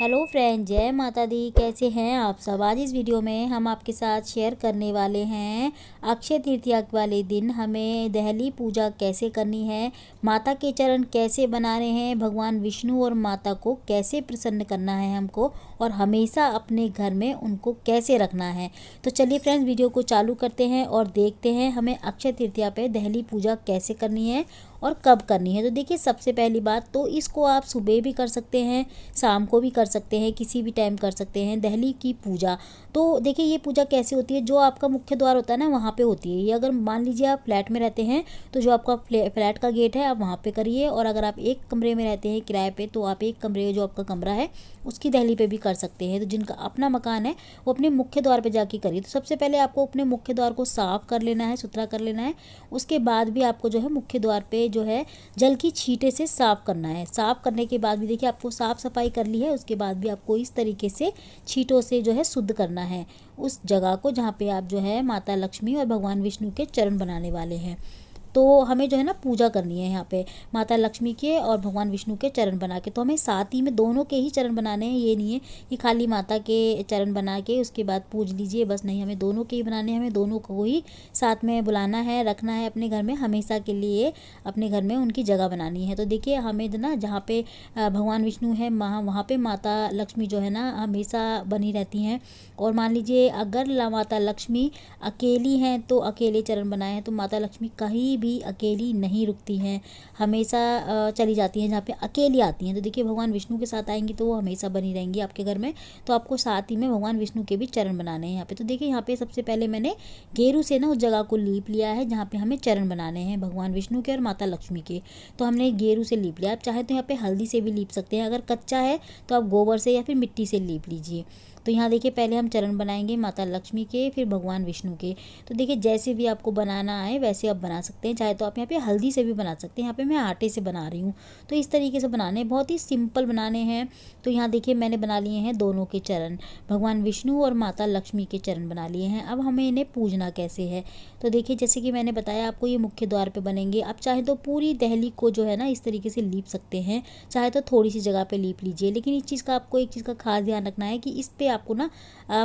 Hello friend, जय माता दी। कैसे हैं आप सब। आज इस वीडियो में हम आपके साथ शेयर करने वाले हैं अक्षय तृतीया वाले दिन हमें दहली पूजा कैसे करनी है, माता के चरण कैसे बनाने हैं, भगवान विष्णु और माता को कैसे प्रसन्न करना है हमको, और हमेशा अपने घर में उनको कैसे रखना है। तो चलिए फ्रेंड्स, वीडियो को चालू करते हैं और देखते हैं हमें अक्षय तृतीया पे दहली पूजा कैसे करनी है और कब करनी है। तो देखिए, सबसे पहली बात तो इसको आप सुबह भी कर सकते हैं, शाम को भी कर सकते हैं, किसी भी टाइम कर सकते हैं दहली की पूजा। तो देखिए, ये पूजा कैसे होती है, जो आपका मुख्य द्वार होता है ना, वहाँ पे होती है ये। अगर मान लीजिए आप फ्लैट में रहते हैं तो जो आपका फ्लैट का गेट है आप वहाँ पे करिए, और अगर आप एक कमरे में रहते हैं किराए पे तो आप एक कमरे, जो आपका कमरा है उसकी दहली पे भी कर सकते हैं। तो जिनका अपना मकान है वो अपने मुख्य द्वार पे जाके करिए। तो सबसे पहले आपको अपने मुख्य द्वार को साफ कर लेना है, सुथरा कर लेना है। उसके बाद भी आपको जो है मुख्य द्वार पे जो है जल की छींटे से साफ करना है। साफ करने के बाद भी देखिए, आपको साफ सफाई कर ली है, उसके बाद भी आपको इस तरीके से छींटों से जो है शुद्ध करना है उस जगह को जहाँ पे आप जो है माता लक्ष्मी और भगवान विष्णु के चरण बनाने वाले हैं। तो हमें जो है ना पूजा करनी है यहाँ पे माता लक्ष्मी के और भगवान विष्णु के चरण बना के। तो हमें साथ ही में दोनों के ही चरण बनाने हैं, ये नहीं है कि खाली माता के चरण बना के उसके बाद पूज लीजिए, बस नहीं, हमें दोनों के ही बनाने हैं। हमें दोनों को ही साथ में बुलाना है, रखना है अपने घर में, हमेशा के लिए अपने घर में उनकी जगह बनानी है। तो देखिए, हमें ना जहाँ पे भगवान विष्णु है वहाँ पे माता लक्ष्मी जो है ना हमेशा बनी रहती हैं। और मान लीजिए अगर माता लक्ष्मी अकेली हैं तो अकेले चरण बनाए हैं, तो माता लक्ष्मी कहीं भी अकेली नहीं रुकती हैं, हमेशा चली जाती हैं जहाँ पे अकेली आती हैं। तो देखिए, भगवान विष्णु के साथ आएंगी तो वो हमेशा बनी रहेंगी आपके घर में। तो आपको साथ ही में भगवान विष्णु के भी चरण बनाने हैं यहाँ पे। तो देखिए, यहाँ पे सबसे पहले मैंने गेरू से ना उस जगह को लीप लिया है जहाँ पे हमें चरण बनाने हैं भगवान विष्णु के और माता लक्ष्मी के। तो हमने गेरू से लीप लिया। आप चाहे तो यहाँ पे हल्दी से भी लीप सकते हैं, अगर कच्चा है तो आप गोबर से या फिर मिट्टी से लीप लीजिए। तो यहाँ देखिए, पहले हम चरण बनाएंगे माता लक्ष्मी के, फिर भगवान विष्णु के। तो देखिए, जैसे भी आपको बनाना आए वैसे आप बना सकते हैं, चाहे तो आप यहाँ पे हल्दी से भी बना सकते हैं। यहाँ पे मैं आटे से बना रही हूँ। तो इस तरीके से बनाने, बहुत ही सिंपल बनाने हैं। तो यहाँ देखिए, मैंने बना लिए हैं दोनों के चरण, भगवान विष्णु और माता लक्ष्मी के चरण बना लिए हैं। अब हमें इन्हें पूजना कैसे है, तो देखिए, जैसे कि मैंने बताया आपको, ये मुख्य द्वार पर बनेंगे। आप चाहे तो पूरी दहली को जो है ना इस तरीके से लीप सकते हैं, चाहे तो थोड़ी सी जगह पे लीप लीजिए। लेकिन इस चीज़ का आपको एक चीज़ का खास ध्यान रखना है कि इस पे आपको ना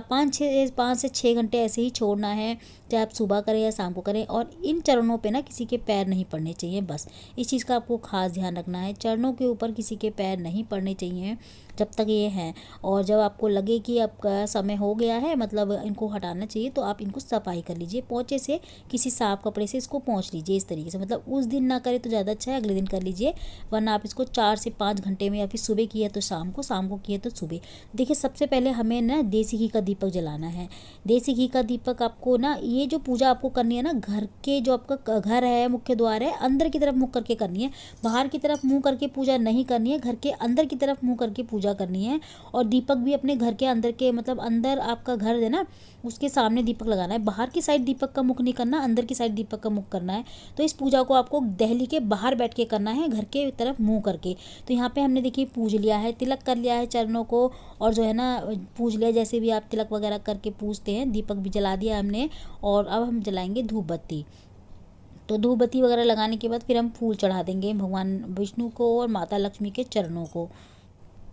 5 से 6 घंटे ऐसे ही छोड़ना है, चाहे आप सुबह करें या शाम को करें। और इन चरणों पे ना किसी के पैर नहीं पड़ने चाहिए, बस इस चीज़ का आपको खास ध्यान रखना है। चरणों के ऊपर किसी के पैर नहीं पड़ने चाहिए जब तक ये हैं। और जब आपको लगे कि आपका समय हो गया है, मतलब इनको हटाना चाहिए, तो आप इनको सफाई कर लीजिए, पोंछे से, किसी साफ कपड़े से इसको पोंछ लीजिए इस तरीके से। मतलब उस दिन ना करें तो ज़्यादा अच्छा है, अगले दिन कर लीजिए, वरना आप इसको 4 से 5 घंटे में, या फिर सुबह किया तो शाम को किया तो सुबह। देखिए, सबसे पहले हमें ना देसी घी का दीपक जलाना है। देसी घी का दीपक आपको ना, ये जो पूजा आपको करनी है ना, घर के जो आपका घर है, मुख्य द्वार है, अंदर की तरफ मुँह करके करनी है। बाहर की तरफ मुँह करके पूजा नहीं करनी है, घर के अंदर की तरफ मुँह करके पूजा करनी है। और दीपक भी अपने घर के अंदर के, मतलब अंदर आपका घर है ना, उसके सामने दीपक लगाना है। बाहर की साइड दीपक का मुख नहीं करना, अंदर की साइड दीपक का मुख करना है। तो इस पूजा को आपको दहली के बाहर बैठ के करना है, घर के तरफ मुँह करके। तो यहाँ पे हमने देखिए पूज लिया है, तिलक कर लिया है चरणों को, और जो है ना पूज लिया, जैसे भी आप तिलक वगैरह करके पूजते हैं। दीपक भी जला दिया हमने, और अब हम जलाएंगे धूप बत्ती। तो धूप बत्ती वगैरह लगाने के बाद फिर हम फूल चढ़ा देंगे भगवान विष्णु को और माता लक्ष्मी के चरणों को।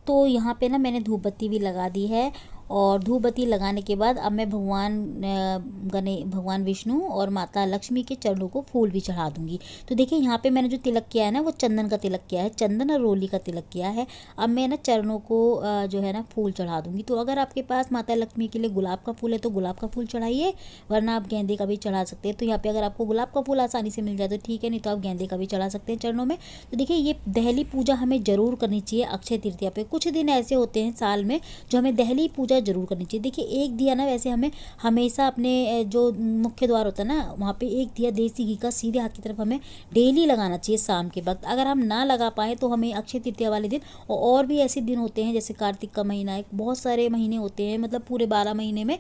तो यहाँ पे ना मैंने धूप बत्ती भी लगा दी है, और धूप बत्ती लगाने के बाद अब मैं भगवान विष्णु और माता लक्ष्मी के चरणों को फूल भी चढ़ा दूंगी। तो देखिए, यहाँ पे मैंने जो तिलक किया है ना, वो चंदन का तिलक किया है, चंदन और रोली का तिलक किया है। अब मैं ना चरणों को जो है ना फूल चढ़ा दूंगी। तो अगर आपके पास माता लक्ष्मी के लिए गुलाब का फूल है तो गुलाब का फूल चढ़ाइए, वरना आप गेंदे का भी चढ़ा सकते हैं। तो यहाँ पे अगर आपको गुलाब का फूल आसानी से मिल जाए तो ठीक है, नहीं तो आप गेंदे का भी चढ़ा सकते हैं चरणों में। तो देखिए, ये दहली पूजा हमें जरूर करनी चाहिए अक्षय तृतीया पे। कुछ दिन ऐसे होते हैं साल में जो हमें दहली पूजा जरूर करनी चाहिए। देखिए, एक दिया ना, वैसे हमें हमेशा अपने जो मुख्य द्वार होता है ना, वहाँ पे एक दिया देसी घी का सीधे हाथ की तरफ हमें डेली लगाना चाहिए शाम के वक्त। अगर हम ना लगा पाए तो हमें अक्षय तृतीया वाले दिन, और भी ऐसे दिन होते हैं जैसे कार्तिक का महीना है, बहुत सारे महीने होते हैं, मतलब पूरे 12 महीने में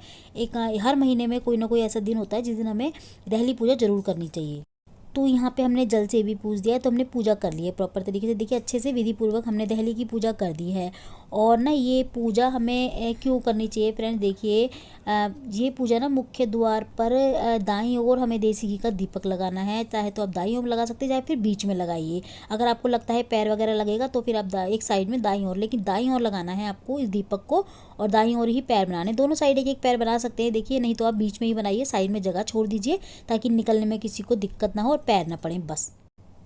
हर महीने में कोई ना कोई ऐसा दिन होता है जिस दिन हमें दहली पूजा जरूर करनी चाहिए। तो यहाँ पे हमने जल से भी पूज दिया है, तो हमने पूजा कर ली है प्रॉपर तरीके से। देखिए, अच्छे से विधि पूर्वक हमने दहली की पूजा कर दी है। और ना ये पूजा हमें क्यों करनी चाहिए फ्रेंड्स, देखिए ये पूजा ना मुख्य द्वार पर दाईं ओर हमें देसी घी का दीपक लगाना है। चाहे तो आप दाईं ओर लगा सकते हैं, चाहे फिर बीच में लगाइए। अगर आपको लगता है पैर वगैरह लगेगा तो फिर आप एक साइड में दाईं ओर, लेकिन दाईं ओर लगाना है आपको इस दीपक को, और दाईं ओर ही पैर बनाने। दोनों साइड एक एक पैर बना सकते हैं देखिए, नहीं तो आप बीच में ही बनाइए, साइड में जगह छोड़ दीजिए ताकि निकलने में किसी को दिक्कत ना हो और पैर ना पड़े बस।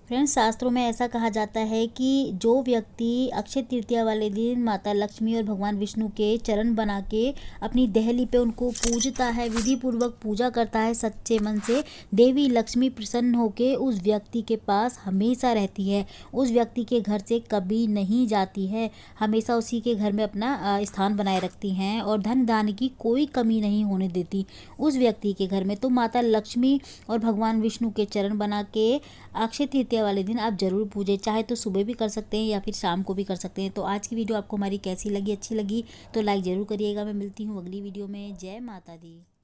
फ्रेंड्स, शास्त्रों में ऐसा कहा जाता है कि जो व्यक्ति अक्षय तृतीया वाले दिन माता लक्ष्मी और भगवान विष्णु के चरण बना के अपनी देहली पे उनको पूजता है, विधि पूर्वक पूजा करता है सच्चे मन से, देवी लक्ष्मी प्रसन्न होके उस व्यक्ति के पास हमेशा रहती है, उस व्यक्ति के घर से कभी नहीं जाती है, हमेशा उसी के घर में अपना स्थान बनाए रखती हैं और धन धान्य की कोई कमी नहीं होने देती उस व्यक्ति के घर में। तो माता लक्ष्मी और भगवान विष्णु के चरण बना के अक्षय तृतीया वाले दिन आप जरूर पूजें, चाहे तो सुबह भी कर सकते हैं या फिर शाम को भी कर सकते हैं। तो आज की वीडियो आपको हमारी कैसी लगी, अच्छी लगी तो लाइक ज़रूर करिएगा। मैं मिलती हूँ अगली वीडियो में। जय माता दी।